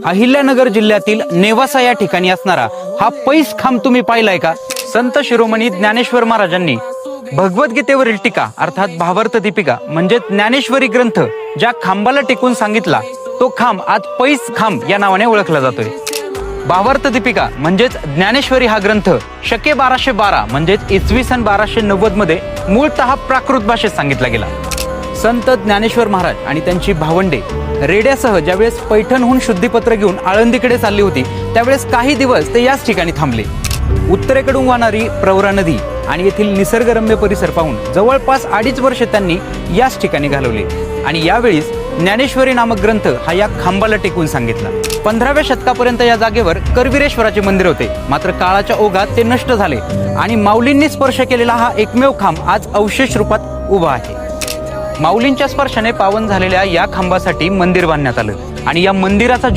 अहिल्यानगर जिल्ह्यातील नेवासा या ठिकाणी असणारा हा पैस खांब तुम्ही पाहिलाय का? संत शिरोमणी ज्ञानेश्वर महाराजांनी भगवद्गीतेवरील टीका अर्थात भावार्थ दीपिका म्हणजे ज्ञानेश्वरी ग्रंथ ज्या खांबाला टेकून सांगितला तो खांब आज पैस खांब या नावाने ओळखला जातोय. भावार्थ दीपिका म्हणजेच ज्ञानेश्वरी हा ग्रंथ शके 1212 म्हणजेच इसवी सन 1290 मध्ये मूळतः प्राकृत भाषेत सांगितला गेला. संत ज्ञानेश्वर महाराज आणि त्यांची भावंडे रेड्यासह ज्यावेळेस पैठणहून शुद्धीपत्र घेऊन आळंदीकडे चालली होती त्यावेळेस काही दिवस ते याच ठिकाणी थांबले. उत्तरेकडून वाहणारी प्रवरा नदी आणि येथील निसर्गरम्य परिसर पाहून जवळपास 2.5 वर्ष त्यांनी याच ठिकाणी घालवले आणि यावेळीस ज्ञानेश्वरी नामक ग्रंथ हा या खांबाला टेकून सांगितला. 15व्या शतकापर्यंत या जागेवर करवीरेश्वराचे मंदिर होते, मात्र काळाच्या ओघात ते नष्ट झाले आणि माऊलींनी स्पर्श केलेला हा एकमेव खांब आज अवशेष रूपात उभा आहे. माऊलींच्या स्पर्शाने पावन झालेल्या या खांबासाठी मंदिर बांधण्यात आलं आणि या मंदिराचा